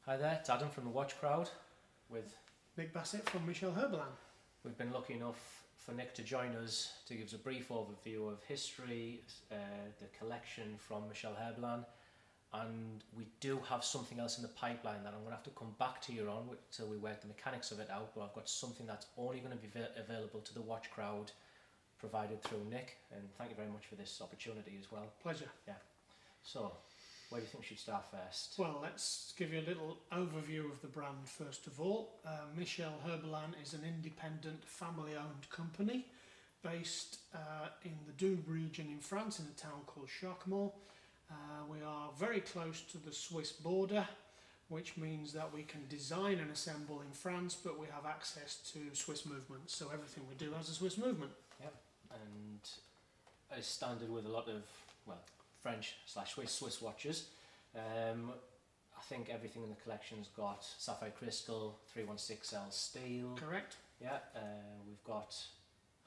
Hi there, it's Adam from the Watch Crowd with Nick Bassett from Michel Herbelin. We've been lucky enough for Nick to join us to give us a brief overview of history, the collection from Michel Herbelin, and we do have something else in the pipeline that I'm going to have to come back to you on till we work the mechanics of it out, but I've got something that's only going to be available to the Watch Crowd provided through Nick, and thank you very much for this opportunity as well. Pleasure. Yeah. So, where do you think we should start first? Well, let's give you a little overview of the brand first of all. Michel Herbelin is an independent family-owned company based in the Doubs region in France in a town called Charquemont. We are very close to the Swiss border, which means that we can design and assemble in France, but we have access to Swiss movement, so everything we do has a Swiss movement. Yep, and as standard with a lot of, well, French/Swiss watches. I think everything in the collection's got sapphire crystal, 316L steel. Correct. Yeah, we've got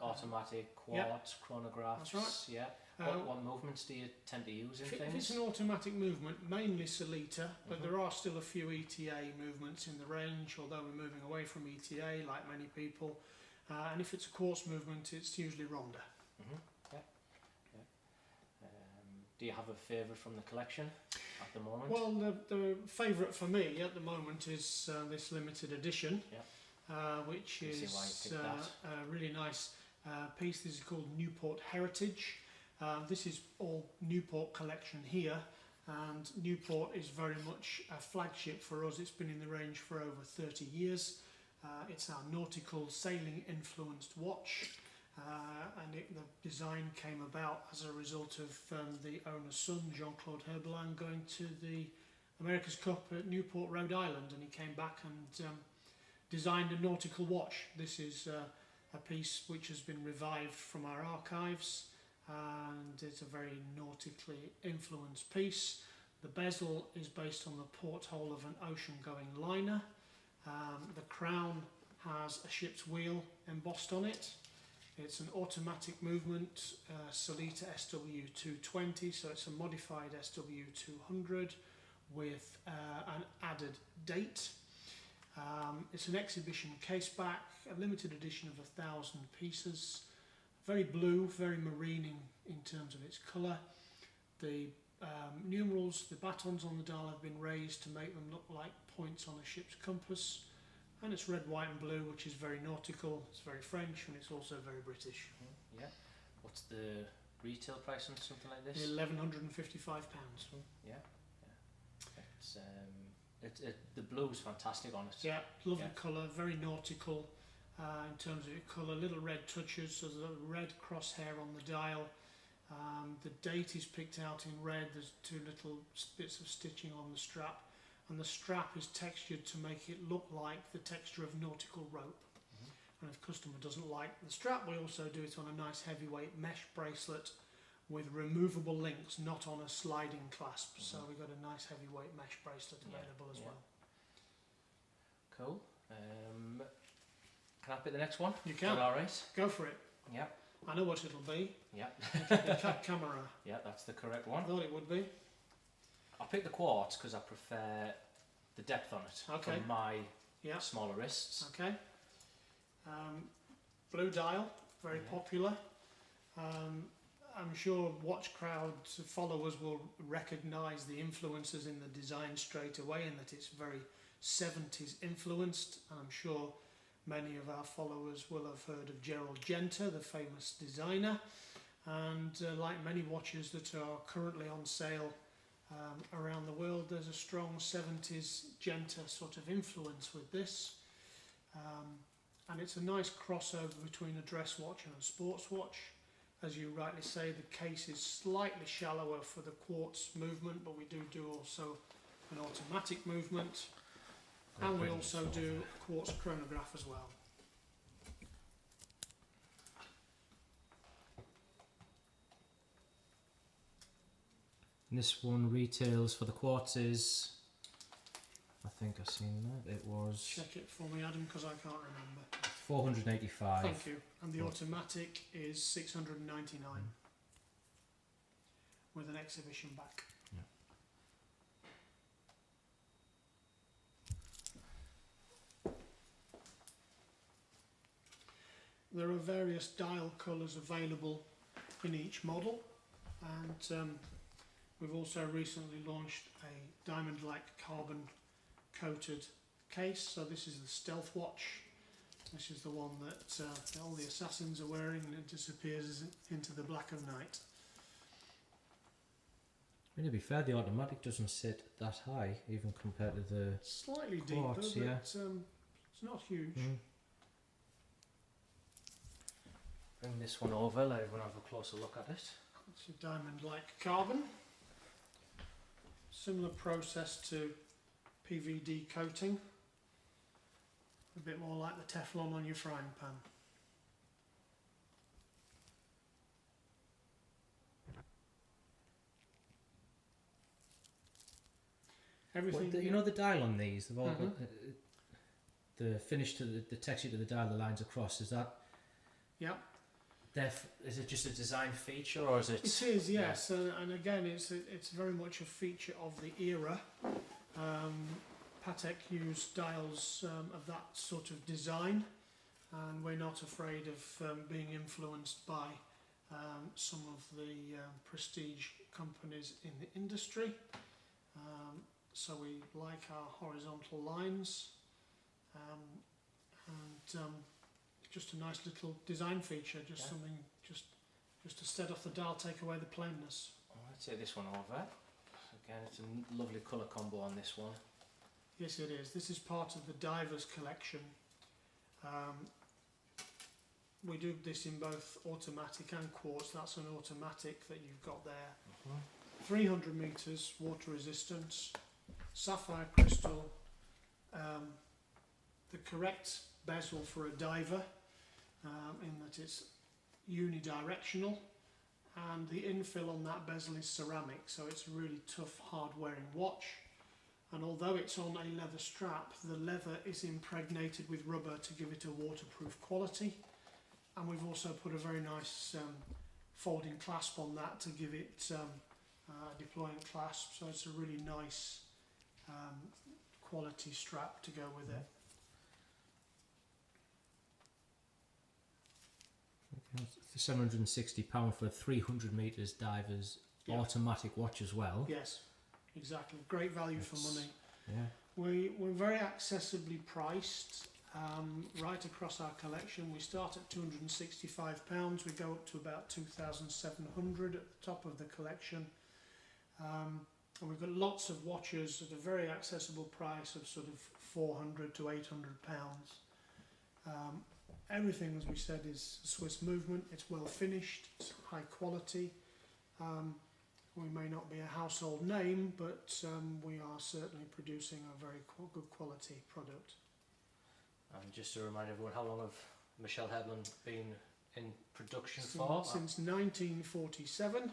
automatic, quartz, chronographs. That's right. Yeah. What movements do you tend to use in things? If it's an automatic movement, mainly Solita, but there are still a few ETA movements in the range, although we're moving away from ETA like many people. And if it's a quartz movement, it's usually Ronda. Yeah. Do you have a favourite from the collection at the moment? Well, the favourite for me at the moment is this limited edition, which is a really nice piece. This is called Newport Heritage. This is all Newport collection here, and Newport is very much a flagship for us. It's been in the range for over 30 years. It's our nautical sailing influenced watch. And the design came about as a result of the owner's son, Jean-Claude Herbelin, going to the America's Cup at Newport, Rhode Island, and he came back and designed a nautical watch. This is a piece which has been revived from our archives, and it's a very nautically influenced piece. The bezel is based on the porthole of an ocean-going liner. The crown has a ship's wheel embossed on it. It's an automatic movement, Solita SW220, so it's a modified SW200 with an added date. It's an exhibition caseback, a limited edition of 1,000 pieces. Very blue, very marine in terms of its colour. The numerals, the batons on the dial have been raised to make them look like points on a ship's compass. And it's red, white and blue, which is very nautical, it's very French, and it's also very British. Yeah. What's the retail price on something like this? £1,155. Yeah. It's the blue's fantastic on it. Yeah, lovely colour, very nautical in terms of colour. Little red touches, so there's a red crosshair on the dial. The date is picked out in red. There's two little bits of stitching on the strap. And the strap is textured to make it look like the texture of nautical rope. And if the customer doesn't like the strap, we also do it on a nice heavyweight mesh bracelet with removable links, not on a sliding clasp. So we've got a nice heavyweight mesh bracelet available as well. Cool. Can I pick the next one? You can. All right. Go for it. Yeah. I know what it'll be. Yeah. The cat camera. Yeah, that's the correct one. I thought it would be. I picked the quartz because I prefer the depth on it for my smaller wrists. Okay. Blue dial, very popular. I'm sure Watch Crowd followers will recognise the influences in the design straight away, and that it's very 70s influenced. And I'm sure many of our followers will have heard of Gerald Genta, the famous designer. And like many watches that are currently on sale around the world, there's a strong 70s Genta sort of influence with this. And it's a nice crossover between a dress watch and a sports watch. As you rightly say, the case is slightly shallower for the quartz movement, but we do also an automatic movement. And we also do a quartz chronograph as well. And this one retails for the quartzes. I think I've seen that. It was. Check it for me, Adam, because I can't remember. 485. Thank you. And the automatic is 699 with an exhibition back. there are various dial colours available in each model, and we've also recently launched a diamond-like carbon coated case. So this is the Stealth Watch. This is the one that all the assassins are wearing, and it disappears into the black of night. I mean, to be fair, the automatic doesn't sit that high, even compared to the Slightly quartz, deeper, yeah. but it's not huge. Bring this one over, let everyone have a closer look at it. It's a diamond-like carbon. Similar process to PVD coating. A bit more like the Teflon on your frying pan. Everything. You know the dial on these, they've all got the finish to the texture to the dial, the lines across. Is that? Yeah. Is it just a design feature, or is it? It is, yes, and again, it's very much a feature of the era. Patek used dials of that sort of design, and we're not afraid of being influenced by some of the prestige companies in the industry. So we like our horizontal lines, and just a nice little design feature, just something just to set off the dial, take away the plainness. Oh, let's take this one over. Again, it's a lovely colour combo on this one. Yes, it is. This is part of the Divers collection. We do this in both automatic and quartz. That's an automatic that you've got there. 300 metres, water resistance, sapphire crystal, the correct bezel for a diver, in that it's unidirectional, and the infill on that bezel is ceramic, so it's a really tough, hard wearing watch. And although it's on a leather strap, the leather is impregnated with rubber to give it a waterproof quality, and we've also put a very nice folding clasp on that to give it a deploying clasp, so it's a really nice quality strap to go with it. For £760 for a 300 metres divers automatic watch as well. Yes, exactly. Great value for money. Yeah. We're very accessibly priced right across our collection. We start at £265. We go up to about 2,700 at the top of the collection. And we've got lots of watches at a very accessible price of sort of £400 to £800. Everything, as we said, is Swiss movement. It's well finished, it's high quality. We may not be a household name, but we are certainly producing a very good quality product. And just to remind everyone, how long have Michel Herbelin been in production for? Since 1947,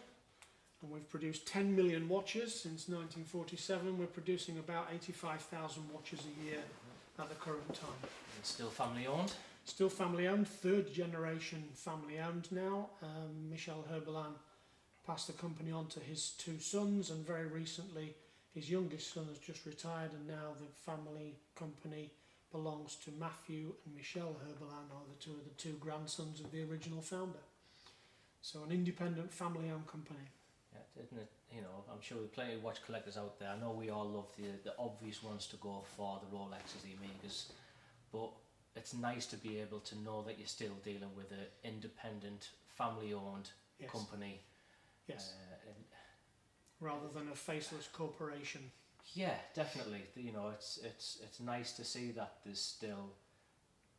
and we've produced 10 million watches since 1947. We're producing about 85,000 watches a year at the current time. And still family owned? Still family owned, third generation family owned now. Michel Herbelin passed the company on to his two sons, and very recently his youngest son has just retired, and now the family company belongs to Matthew and Michel Herbelin, are the two grandsons of the original founder. So an independent family owned company. Yeah, isn't it? You know, I'm sure there are plenty of watch collectors out there. I know we all love the obvious ones to go for, the Rolexes, the Omegas, but it's nice to be able to know that you're still dealing with an independent, family-owned company. Yes. Rather than a faceless corporation. Yeah, definitely. You know, it's nice to see that there's still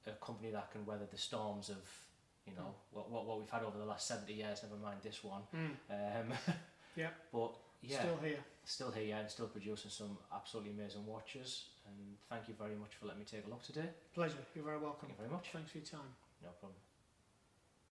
a company that can weather the storms of, you know, what we've had over the last 70 years. Never mind this one. Yeah. But yeah, still here, and still producing some absolutely amazing watches. And thank you very much for letting me take a look today. Pleasure. You're very welcome. Thank you very much. Thanks for your time. No problem.